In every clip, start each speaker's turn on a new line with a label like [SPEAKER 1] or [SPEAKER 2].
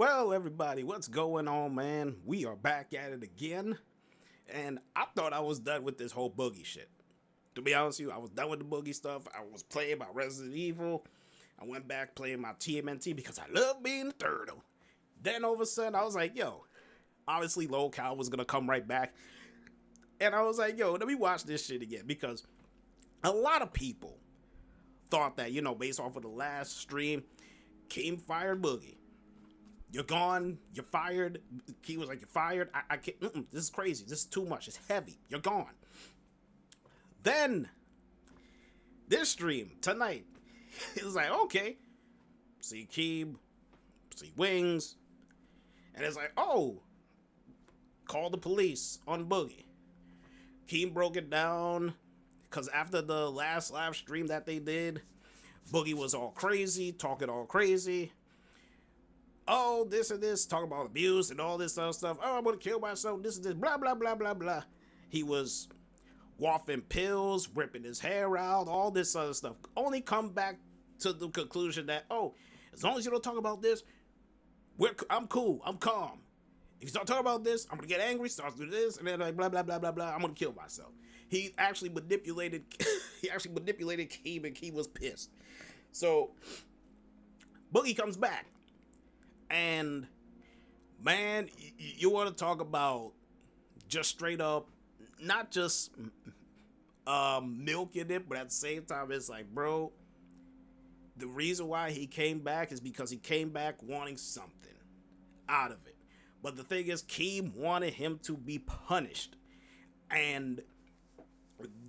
[SPEAKER 1] Well, everybody, what's going on, man? We are back at it again. And I thought I was done with this whole Boogie shit. To be honest with you, I was done with the Boogie stuff. I was playing my Resident Evil. I went back playing my TMNT because I love being a turtle. Then all of a sudden, I was like, yo, obviously Low Cal was going to come right back. And I was like, yo, let me watch this shit again. Because a lot of people thought that, based off of the last stream, Keem fired Boogie. You're gone. You're fired. He was like, you're fired. I can't. This is crazy. This is too much. It's heavy. You're gone. Then, this stream tonight, it was like, okay. See Keem, see Wings. And it's like, oh, call the police on Boogie. Keem broke it down. Because after the last live stream that they did, Boogie was all crazy, talking all crazy. Oh, this and this, talking about abuse and all this other stuff. Oh, I'm gonna kill myself, this and this, blah, blah, blah, blah, blah. He was waffing pills, ripping his hair out, all this other stuff. Only come back to the conclusion that, oh, as long as you don't talk about this, I'm cool, I'm calm. If you start talking about this, I'm gonna get angry, start to do this, and then like blah, blah, blah, blah, blah, I'm gonna kill myself. He actually manipulated Keem, and Keem was pissed. So, Boogie comes back. And, man, you want to talk about just straight up, not just milking it, but at the same time, it's like, bro, the reason why he came back is because he came back wanting something out of it. But the thing is, Keem wanted him to be punished. And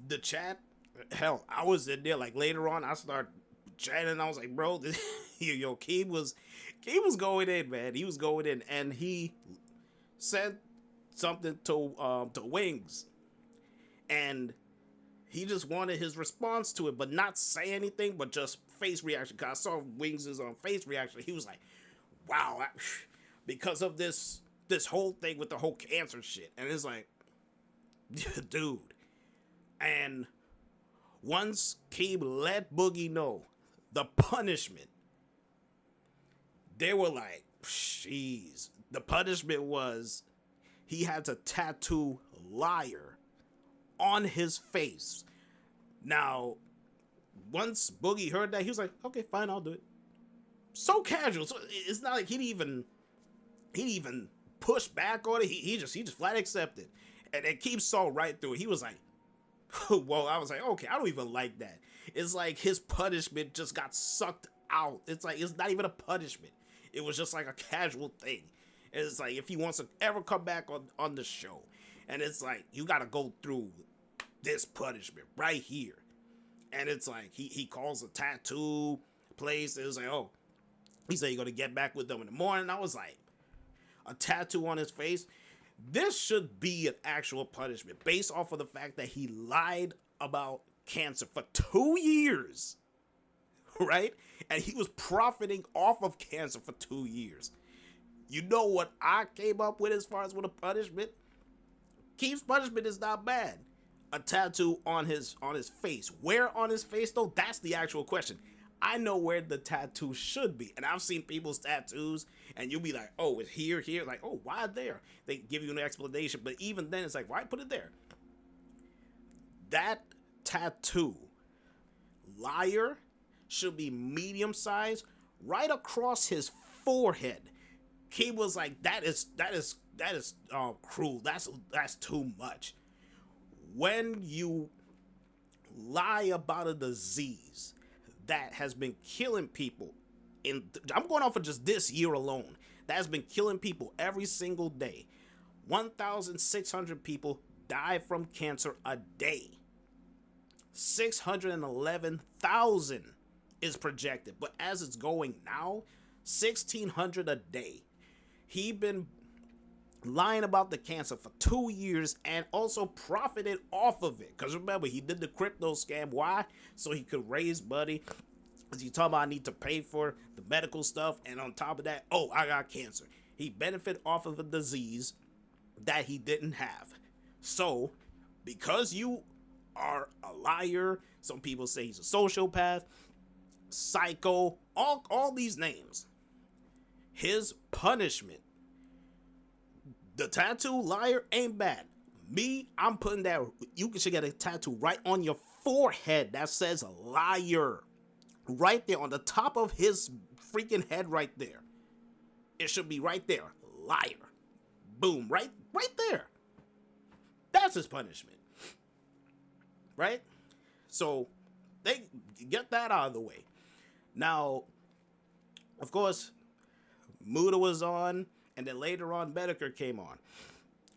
[SPEAKER 1] the chat, hell, I was in there, like, later on, I started chatting, and I was like, bro, Keem was going in, man. He was going in, and he said something to Wings, and he just wanted his response to it, but not say anything, but just face reaction. Cause I saw Wings' face reaction. He was like, wow, because of this whole thing with the whole cancer shit, and it's like, dude. And once Keem let Boogie know the punishment, they were like, jeez. The punishment was he had to tattoo liar on his face. Now, once Boogie heard that, he was like, okay, fine, I'll do it. So casual. So it's not like he'd even push back on it. He just flat accepted. And it keeps saw right through it. He was like, well, I was like, okay, I don't even like that. It's like his punishment just got sucked out. It's like, it's not even a punishment. It was just like a casual thing. It's like, if he wants to ever come back on the show, and it's like, you got to go through this punishment right here. And it's like, he calls a tattoo place. It was like, oh, he said you're going to get back with them in the morning. I was like, a tattoo on his face? This should be an actual punishment based off of the fact that he lied about cancer for 2 years, right? And he was profiting off of cancer for 2 years. You know what I came up with as far as with a punishment? Keem's punishment is not bad. A tattoo on his face. Where on his face though? That's the actual question. I know where the tattoo should be. And I've seen people's tattoos, and you'll be like, oh, it's here. Like, oh, why there? They give you an explanation. But even then, it's like, why put it there? That tattoo, liar, should be medium size, right across his forehead. He was like, that is cruel. That's too much. When you lie about a disease that has been killing people, I'm going off of just this year alone, that has been killing people every single day. 1,600 people die from cancer a day. 611,000 is projected, but as it's going now, 1,600 a day. He been lying about the cancer for 2 years and also profited off of it. Because remember, he did the crypto scam. Why? So he could raise money. As you talk about, I need to pay for the medical stuff. And on top of that, oh, I got cancer. He benefited off of a disease that he didn't have. So, because you are a liar, some people say he's a sociopath, psycho, all these names. his punishment. The tattoo liar ain't bad. Me, I'm putting that. You should get a tattoo right on your forehead that says liar. Right there on the top of his freaking head right there. It should be right there. Liar. Boom. Right there. That's his punishment. Right? So, they get that out of the way. Now, of course, Muda was on, and then later on, Medicare came on.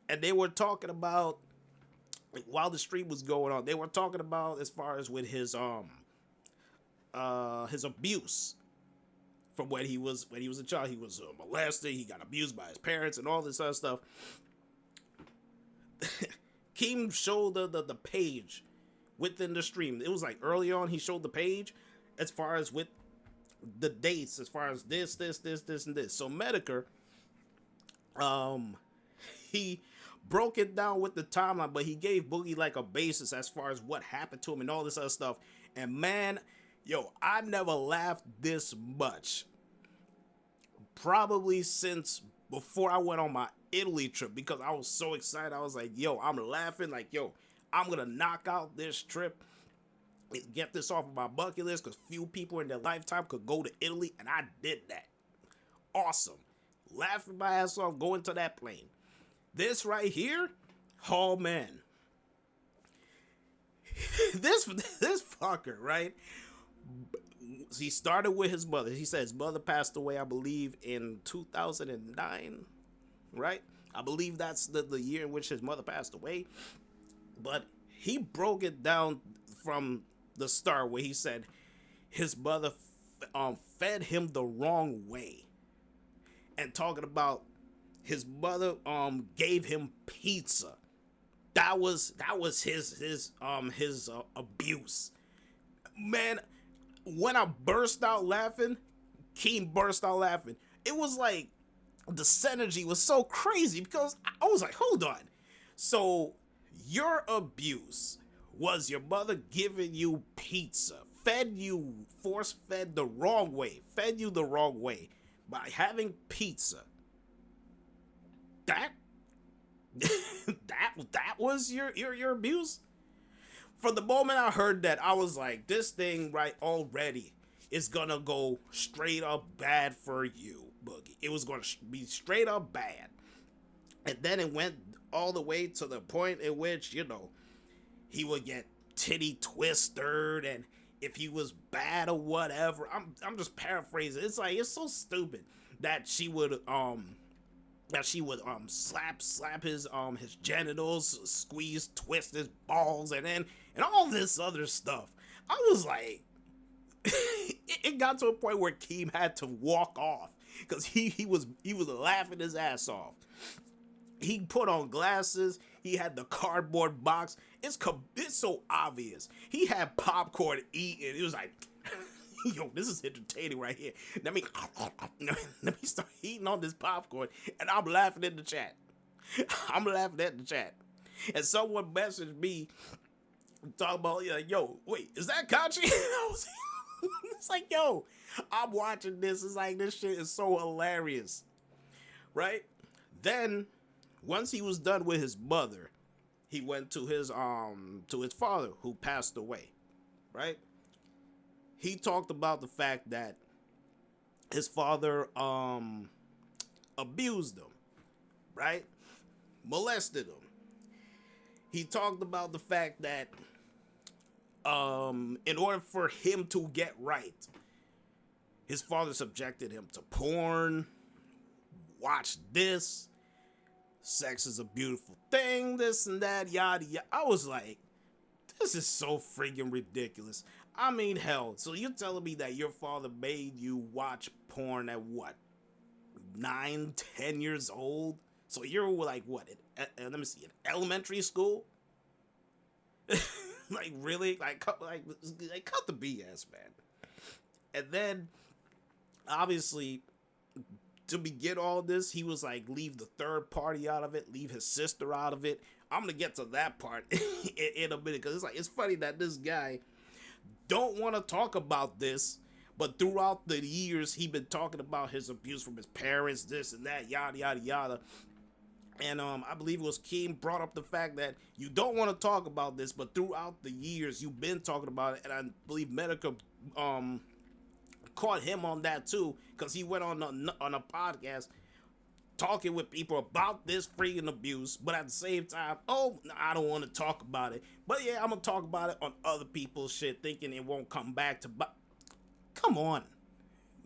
[SPEAKER 1] And they were talking about, while the stream was going on, they were talking about as far as with his abuse from when he was a child. He was molested, he got abused by his parents and all this other stuff. Keem showed the page within the stream. It was like early on he showed the page as far as with the dates, as far as this, and this. So Medicare, he broke it down with the timeline, but he gave Boogie like a basis as far as what happened to him and all this other stuff. And man, yo, I never laughed this much probably since before I went on my Italy trip, because I was so excited. I was like, yo, I'm laughing like, yo, I'm gonna knock out this trip, get this off of my bucket list, because few people in their lifetime could go to Italy, and I did that. Awesome. Laughing my ass off going to that plane. This right here, oh man. this fucker, right? He started with his mother. He said his mother passed away, I believe, in 2009, right? I believe that's the year in which his mother passed away. But he broke it down from the start where he said his mother fed him the wrong way. And talking about his mother gave him pizza. That was his abuse. Man, when I burst out laughing, Keem burst out laughing. It was like the synergy was so crazy because I was like, hold on. So your abuse was your mother giving you pizza, force-fed the wrong way, fed you the wrong way by having pizza. That was your abuse? For the moment I heard that, I was like, this thing right already is gonna go straight up bad for you, Boogie. It was gonna be straight up bad. And then it went all the way to the point in which, you know, he would get titty twisted, and if he was bad or whatever. I'm just paraphrasing. It's like, it's so stupid that she would slap his genitals, squeeze, twist his balls, and all this other stuff. I was like, it got to a point where Keem had to walk off because he was laughing his ass off. He put on glasses. He had the cardboard box. It's so obvious. He had popcorn eating. It was like, yo, this is entertaining right here. Let me start eating on this popcorn, and I'm laughing in the chat. I'm laughing at the chat. And someone messaged me talking about, yo, wait, is that Kachi? It's like, yo, I'm watching this. It's like, this shit is so hilarious. Right? Then, once he was done with his mother, he went to his father who passed away. Right? He talked about the fact that his father abused him, right? Molested him. He talked about the fact that in order for him to get right, his father subjected him to porn, watch this, sex is a beautiful thing, this and that, yada yada. I was like, this is so freaking ridiculous. I mean, hell, so you're telling me that your father made you watch porn at what, 9, 10 years old? So you're like, what, let me see, in elementary school? Like, really? Like, cut the BS, man. And then, obviously, to begin all this, he was like, leave the third party out of it, leave his sister out of it. I'm gonna get to that part in a minute, because it's funny that this guy don't want to talk about this, But throughout the years, he been talking about his abuse from his parents, this and that, yada yada yada. And I believe it was Keem brought up the fact that you don't want to talk about this, but throughout the years you've been talking about it, and I believe Medica caught him on that too, because he went on a podcast talking with people about this freaking abuse, but at the same time, oh, I don't want to talk about it. But yeah, I'm gonna talk about it on other people's shit, thinking it won't come back to. But come on,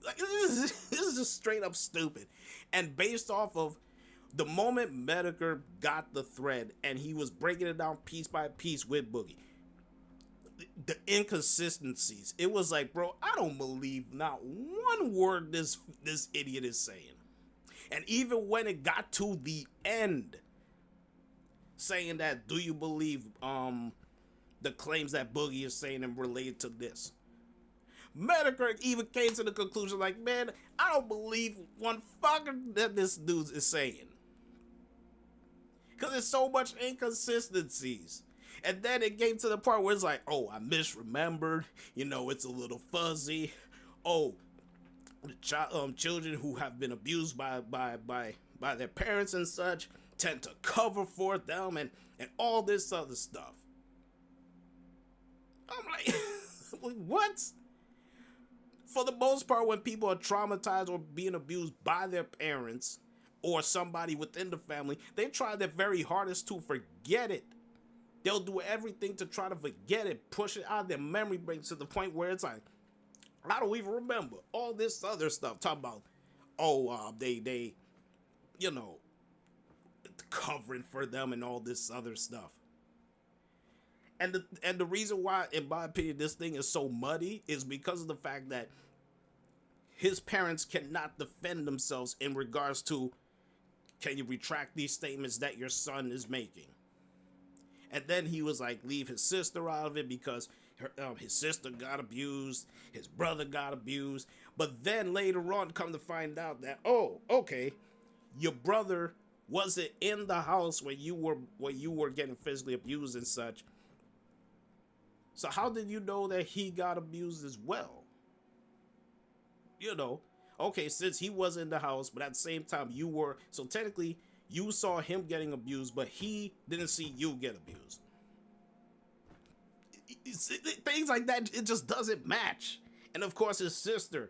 [SPEAKER 1] like this is just straight up stupid, and based off of the moment Medicare got the thread and he was breaking it down piece by piece with Boogie, the inconsistencies, it was like, bro, I don't believe not one word this idiot is saying. And even when it got to the end, saying that, do you believe the claims that Boogie is saying and related to this? Medicare even came to the conclusion, like, man, I don't believe one fucking that this dude is saying. Because there's so much inconsistencies. And then it came to the part where it's like, oh, I misremembered. You know, it's a little fuzzy. Oh, the children who have been abused by their parents and such tend to cover for them and all this other stuff. I'm like, what? For the most part, when people are traumatized or being abused by their parents or somebody within the family, they try their very hardest to forget it. They'll do everything to try to forget it, push it out of their memory banks to the point where it's like, I don't even remember all this other stuff. Talking about, they, you know, covering for them and all this other stuff. And the reason why, in my opinion, this thing is so muddy is because of the fact that his parents cannot defend themselves in regards to, can you retract these statements that your son is making? And then he was like, leave his sister out of it because his sister got abused, his brother got abused. But then later on, come to find out that, oh, okay, your brother wasn't in the house when you were getting physically abused and such. So how did you know that he got abused as well? You know, okay, since he was in the house, but at the same time you were, so technically you saw him getting abused, but he didn't see you get abused. Things like that, it just doesn't match. And of course his sister,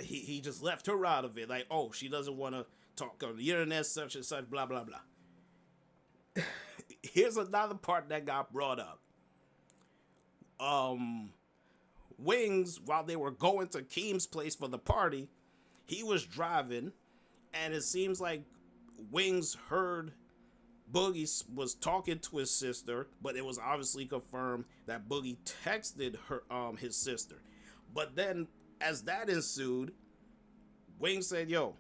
[SPEAKER 1] he just left her out of it. Like, oh, she doesn't want to talk on the internet, such and such, blah, blah, blah. Here's another part that got brought up. Wings, while they were going to Keem's place for the party, he was driving, and it seems like Wings heard Boogie was talking to his sister, but it was obviously confirmed that Boogie texted her, his sister. But then, as that ensued, Wings said, yo,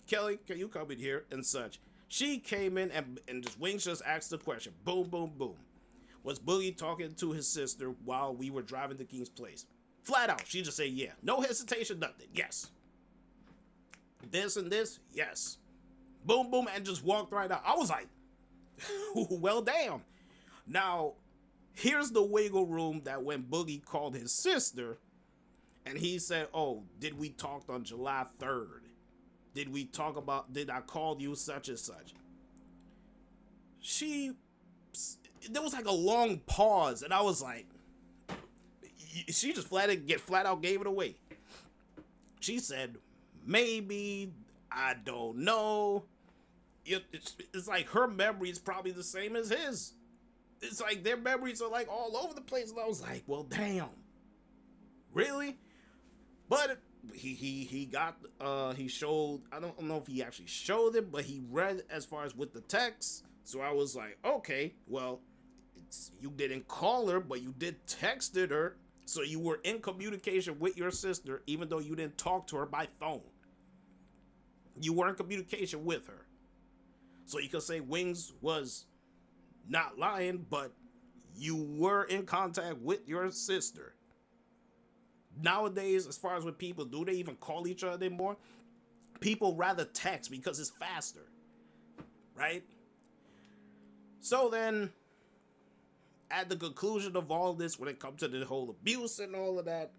[SPEAKER 1] Kelly, can you come in here and such? She came in and just Wings just asked the question. Boom, boom, boom. Was Boogie talking to his sister while we were driving to King's place? Flat out, she just said, yeah. No hesitation, nothing. Yes. This and this, yes. Boom, boom, and just walked right out. I was like, well, damn. Now, here's the wiggle room that when Boogie called his sister, and he said, oh, did we talk on July 3rd? Did I call you such and such? There was like a long pause, and I was like, she just flat out gave it away. She said, maybe, I don't know. It's like her memory is probably the same as his. It's like their memories are like all over the place, and I was like, well, damn. Really? But he showed, I don't know if he actually showed it, but he read as far as with the text. So I was like, okay, well, you didn't call her, but you did texted her. So you were in communication with your sister, even though you didn't talk to her by phone. You were in communication with her. So you could say Wings was not lying, but you were in contact with your sister. Nowadays, as far as with people, do they even call each other anymore? People rather text because it's faster, right? So then, at the conclusion of all this, when it comes to the whole abuse and all of that,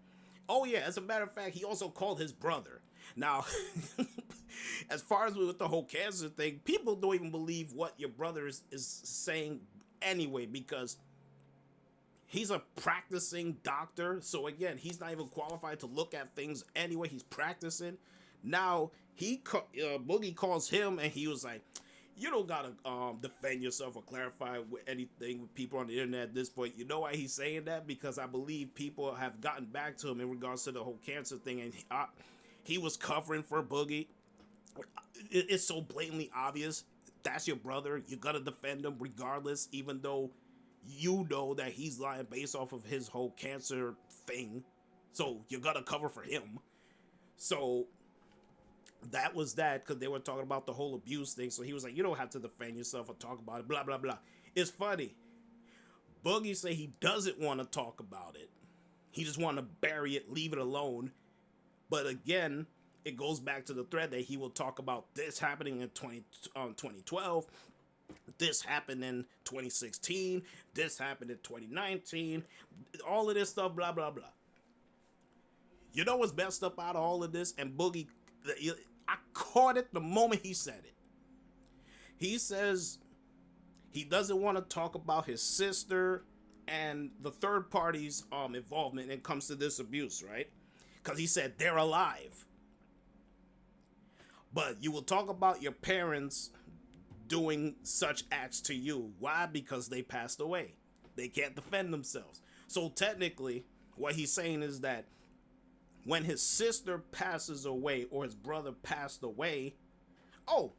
[SPEAKER 1] Oh yeah, as a matter of fact, he also called his brother. Now, as far as with the whole cancer thing, people don't even believe what your brother is saying anyway, because he's a practicing doctor. So again, he's not even qualified to look at things anyway. He's practicing. Now Boogie calls him and he was like, "You don't gotta defend yourself or clarify with anything with people on the internet at this point." You know why he's saying that? Because I believe people have gotten back to him in regards to the whole cancer thing, and he was covering for Boogie. It's so blatantly obvious. That's your brother. You gotta defend him regardless, even though you know that he's lying based off of his whole cancer thing. So you gotta cover for him. So that was that, because they were talking about the whole abuse thing. So he was like, "You don't have to defend yourself or talk about it, blah blah blah." It's funny. Boogie say he doesn't want to talk about it. He just want to bury it, leave it alone. But again, it goes back to the thread that he will talk about this happening in 2012. This happened in 2016. This happened in 2019. All of this stuff, blah blah blah. You know what's messed up out of all of this? And Boogie, I caught it the moment he said it. He says he doesn't want to talk about his sister and the third party's involvement when it comes to this abuse, right? Because he said they're alive. But you will talk about your parents doing such acts to you. Why? Because they passed away. They can't defend themselves. So technically, what he's saying is that when his sister passes away or his brother passed away, oh,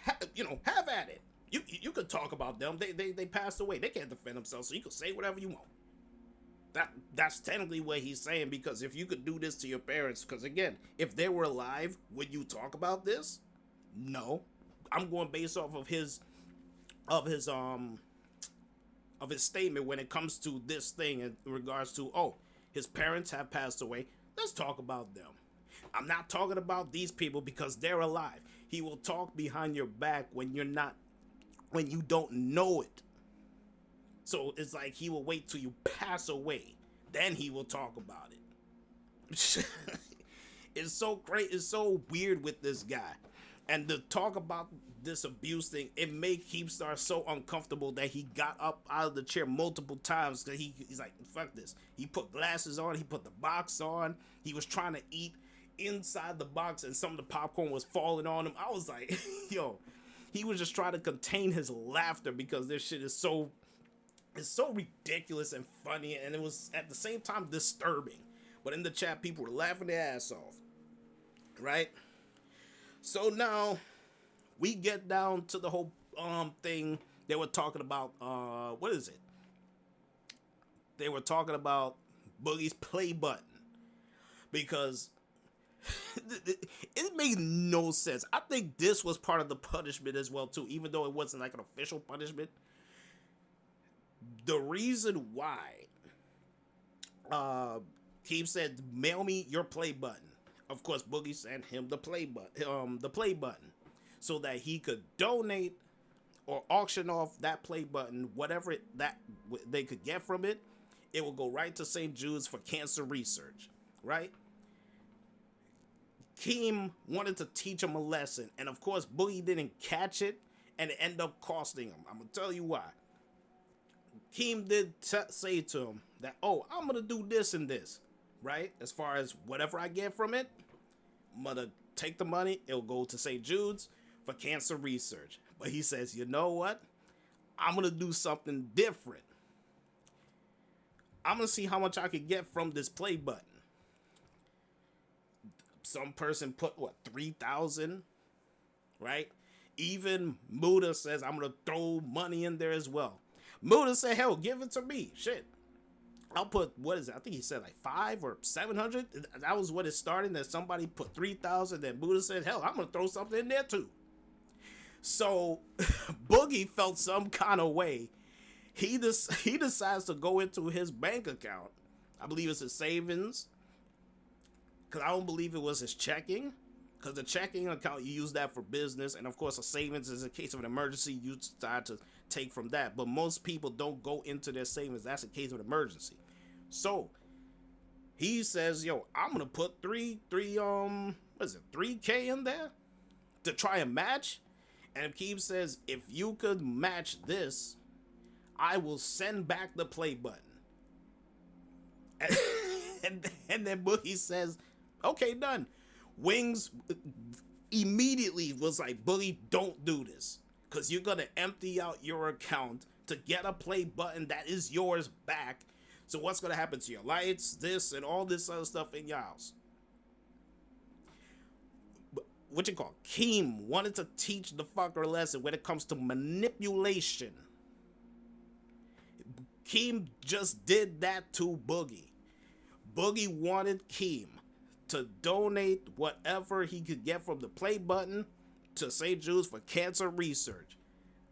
[SPEAKER 1] have at it. You could talk about them. They passed away. They can't defend themselves, so you can say whatever you want. That's technically what he's saying, because if you could do this to your parents, because again, if they were alive, would you talk about this? No. I'm going based off of his statement when it comes to this thing in regards to, oh, his parents have passed away. Let's talk about them. I'm not talking about these people because they're alive. He will talk behind your back when you don't know it. So it's like he will wait till you pass away, then he will talk about it. It's so great. It's so weird with this guy. And to talk about this abuse thing, it made Keemstar so uncomfortable that he got up out of the chair multiple times, because he's like, fuck this. He put glasses on. He put the box on. He was trying to eat inside the box, and some of the popcorn was falling on him. I was like, yo, he was just trying to contain his laughter, because this shit is so ridiculous and funny, and it was at the same time disturbing. But in the chat, people were laughing their ass off, right? So now we get down to the whole thing. They were talking about what is it? They were talking about Boogie's play button, because it made no sense. I think this was part of the punishment as well too, even though it wasn't like an official punishment. The reason why Keem said, "Mail me your play button." Of course, Boogie sent him the play button, so that he could donate or auction off that play button, whatever that they could get from it. It will go right to St. Jude's for cancer research, right? Keem wanted to teach him a lesson, and of course, Boogie didn't catch it, and it ended up costing him. I'm gonna tell you why. Keem did say to him that, "Oh, I'm gonna do this and this, right? As far as whatever I get from it, I'm gonna take the money. It'll go to St. Jude's for cancer research." But he says, "You know what? I'm gonna do something different. I'm gonna see how much I could get from this play button." Some person put 3,000, right? Even Muda says, "I'm gonna throw money in there as well." Muda said, "Hell, give it to me. Shit. I'll put," what is it? I think he said like 5 or 700. That was what it started. That somebody put 3,000. Then Buddha said, "Hell, I'm gonna throw something in there too." So Boogie felt some kind of way. He decides to go into his bank account. I believe it's his savings, because I don't believe it was his checking. Because the checking account, you use that for business, and of course a savings is in case of an emergency. You decide to take from that, but most people don't go into their savings. That's a case of an emergency. So He says, "Yo, I'm gonna put what is it, 3K in there to try and match." And Keem says, "If you could match this, I will send back the play button." And, and then Boogie says, "Okay, done." Wings immediately was like, "Boogie, don't do this, because you're gonna empty out your account to get a play button that is yours back. So what's gonna happen to your lights, this, and all this other stuff in your house?" What you call Keem wanted to teach the fucker a lesson when it comes to manipulation. Keem just did that to Boogie. Boogie wanted Keem to donate whatever he could get from the play button to St. Jude's for cancer research.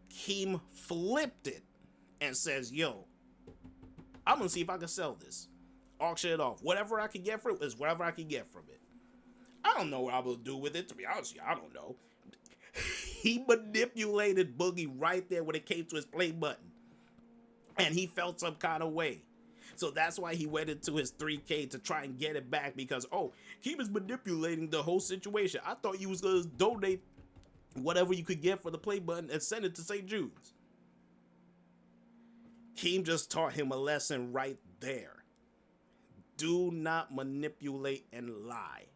[SPEAKER 1] Keem flipped it and says, "Yo, I'm gonna see if I can sell this. Auction it off. Whatever I can get from it is whatever I can get from it. I don't know what I'm gonna do with it, to be honest with you. I don't know." He manipulated Boogie right there when it came to his play button. And he felt some kind of way. So that's why he went into his 3K to try and get it back, because, oh, he was manipulating the whole situation. I thought you was going to donate whatever you could get for the play button and send it to St. Jude's. Keem just taught him a lesson right there. Do not manipulate and lie.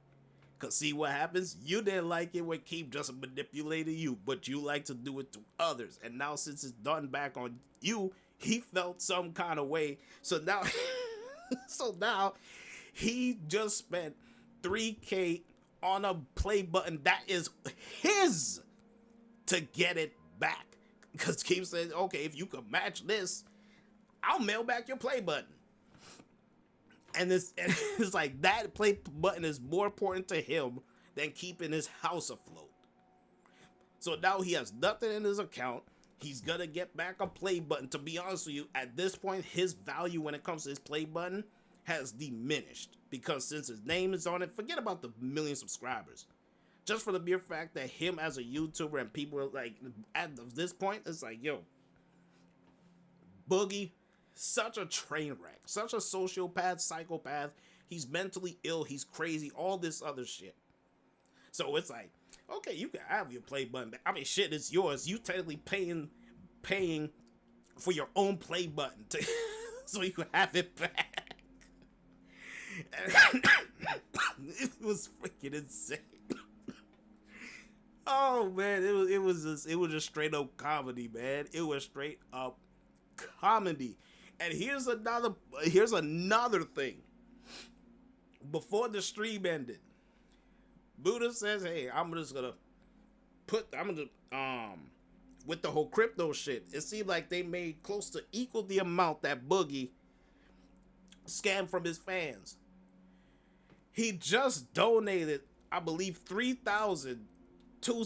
[SPEAKER 1] Because see what happens? You didn't like it when Keem just manipulated you, but you like to do it to others. And now since it's done back on you, he felt some kind of way. So now, he just spent 3K on a play button that is his to get it back. Because Keem said, "Okay, if you can match this, I'll mail back your play button." And it's like that play button is more important to him than keeping his house afloat. So now he has nothing in his account. He's gonna get back a play button. To be honest with you, at this point, his value when it comes to his play button has diminished. Because since his name is on it, forget about the million subscribers. Just for the mere fact that him as a YouTuber and people are like, at this point, it's like, yo, Boogie, such a train wreck, such a sociopath, psychopath. He's mentally ill, he's crazy, all this other shit. So it's like, okay, you can have your play button back. I mean, shit, it's yours. You technically paying for your own play button to, so you can have it back. It was freaking insane. Oh man, it was just straight up comedy, man. It was straight up comedy. And here's another thing. Before the stream ended, Buddha says, "Hey, with the whole crypto shit, it seemed like they made close to equal the amount that Boogie scammed from his fans. He just donated, I believe, 3,000 to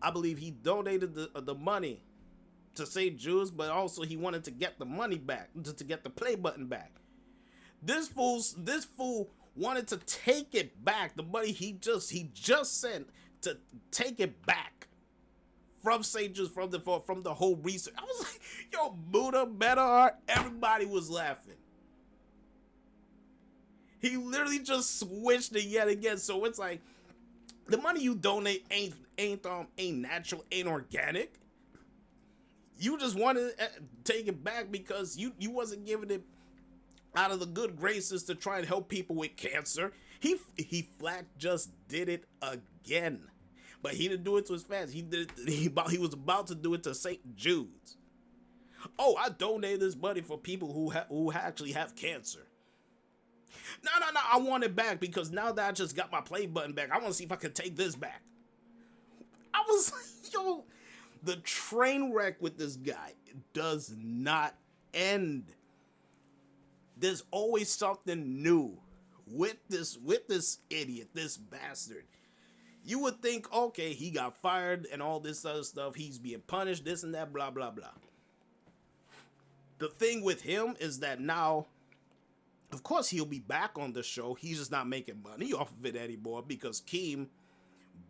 [SPEAKER 1] I believe he donated the money to St. Jude's, but also he wanted to get the money back, to get the play button back. This fool wanted to take it back, the money he just sent, to take it back from St. Jude's, from the whole research. I was like, yo, Buddha, Meta Art, everybody was laughing. He literally just switched it yet again. So it's like, the money you donate ain't natural, ain't organic. You just wanted to take it back because you wasn't giving it out of the good graces to try and help people with cancer. He flat just did it again. But he didn't do it to his fans. He was about to do it to St. Jude's. Oh, I donated this money for people who actually have cancer. No, I want it back because now that I just got my play button back, I want to see if I can take this back. I was like, yo, the train wreck with this guy does not end. There's always something new with this idiot, this bastard. You would think, okay, he got fired and all this other stuff. He's being punished, this and that, blah, blah, blah. The thing with him is that now, of course, he'll be back on the show. He's just not making money off of it anymore because Keem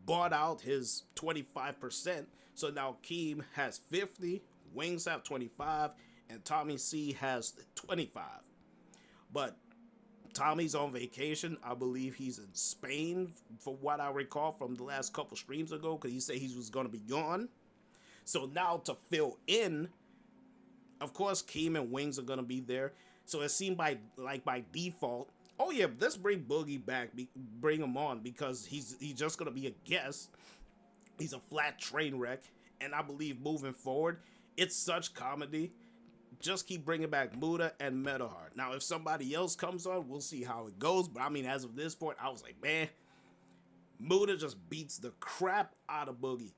[SPEAKER 1] bought out his 25%. So now Keem has 50, Wings have 25, and Tommy C has 25. But Tommy's on vacation. I believe he's in Spain, from what I recall from the last couple streams ago, because he said he was going to be gone. So now to fill in, of course, Keem and Wings are going to be there. So it seemed by default, oh yeah, let's bring Boogie back, bring him on, because he's just going to be a guest. He's a flat train wreck, and I believe moving forward, it's such comedy. Just keep bringing back Muda and Metahard. Now, if somebody else comes on, we'll see how it goes. But I mean, as of this point, I was like, man, Muda just beats the crap out of Boogie.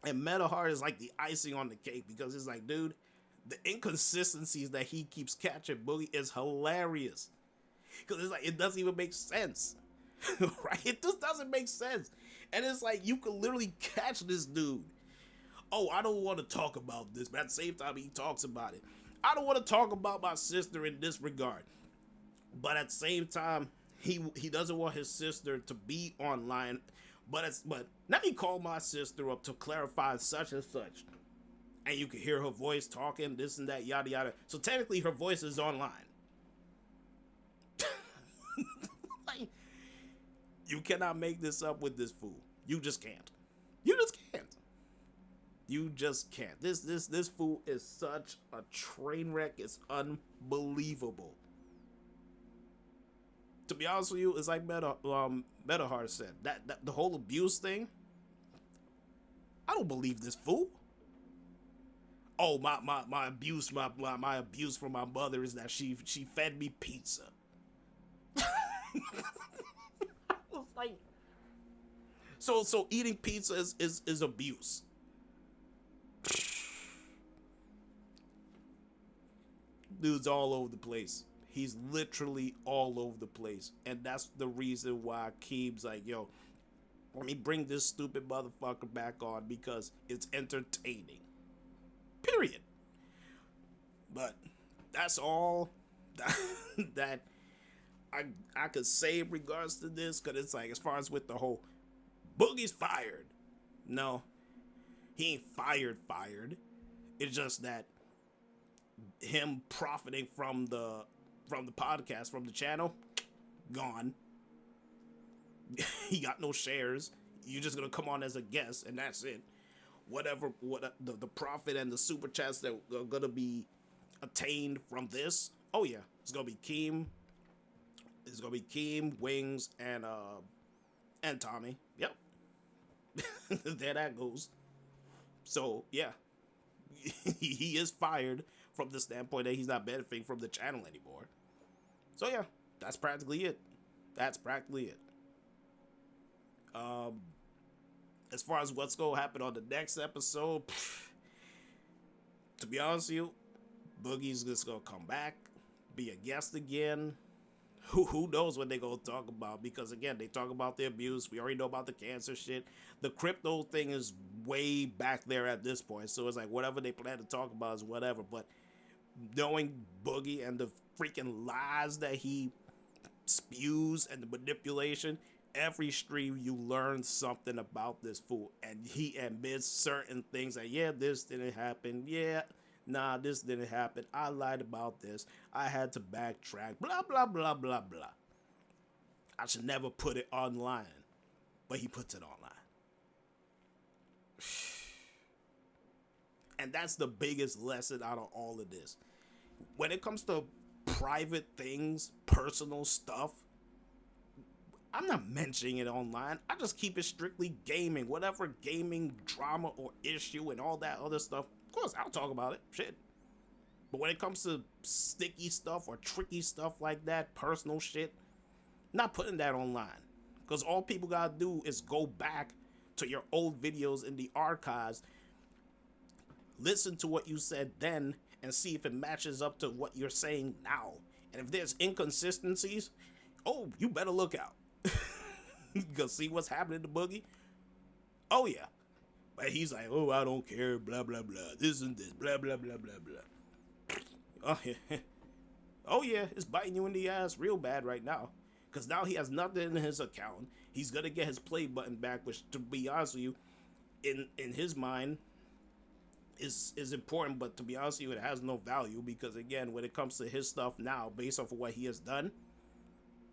[SPEAKER 1] And Metahard is like the icing on the cake, because it's like, dude, the inconsistencies that he keeps catching Boogie is hilarious. Because it's like, it doesn't even make sense. Right? It just doesn't make sense. And it's like, you can literally catch this dude. Oh, I don't want to talk about this, but at the same time, he talks about it. I don't want to talk about my sister in this regard. But at the same time, he doesn't want his sister to be online. But let me call my sister up to clarify such and such. And you can hear her voice talking, this and that, yada yada. So technically her voice is online. Like, you cannot make this up with this fool. You just can't. You just can't. You just can't. This fool is such a train wreck. It's unbelievable. To be honest with you, it's like Metahard said. That the whole abuse thing. I don't believe this fool. Oh, my abuse, my abuse from my mother is that she fed me pizza. I was like, so eating pizza is abuse. Dude's all over the place. He's literally all over the place. And that's the reason why Keem's like, yo, let me bring this stupid motherfucker back on, because it's entertaining. Period. But that's all that I could say in regards to this, because it's like, as far as with the whole Boogie's fired. No, he ain't fired. It's just that him profiting from the podcast, from the channel, gone. He got no shares. You're just gonna come on as a guest, and that's it. What the profit and the super chats that are gonna be attained from this, oh yeah, it's gonna be Keem. It's gonna be Keem, Wings, and Tommy. Yep. There that goes. So yeah, he is fired from the standpoint that he's not benefiting from the channel anymore. So yeah, that's practically it. As far as what's gonna happen on the next episode, to be honest with you, Boogie's just gonna come back, be a guest again. Who knows what they gonna talk about? Because again, they talk about the abuse. We already know about the cancer shit. The crypto thing is way back there at this point. So it's like whatever they plan to talk about is whatever. But knowing Boogie and the freaking lies that he spews and the manipulation, every stream you learn something about this fool. And he admits certain things like, yeah, this didn't happen. Yeah, nah, this didn't happen. I lied about this. I had to backtrack. Blah, blah, blah, blah, blah. I should never put it online. But he puts it online. And that's the biggest lesson out of all of this. When it comes to private things, personal stuff, I'm not mentioning it online. I just keep it strictly gaming. Whatever gaming drama or issue and all that other stuff, of course, I'll talk about it. Shit. But when it comes to sticky stuff or tricky stuff like that, personal shit, not putting that online. Because all people gotta do is go back to your old videos in the archives, listen to what you said then, and see if it matches up to what you're saying now. And if there's inconsistencies, oh, you better look out. Because see what's happening to Boogie? Oh, yeah. But he's like, oh, I don't care, blah, blah, blah. This and this, blah, blah, blah, blah, blah. Oh, yeah. Oh, yeah, it's biting you in the ass real bad right now. Because now he has nothing in his account. He's going to get his play button back, which, to be honest with you, in his mind, is important, but to be honest with you, it has no value because again, when it comes to his stuff now, based off of what he has done,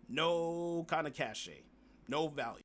[SPEAKER 1] no kind of cachet, no value.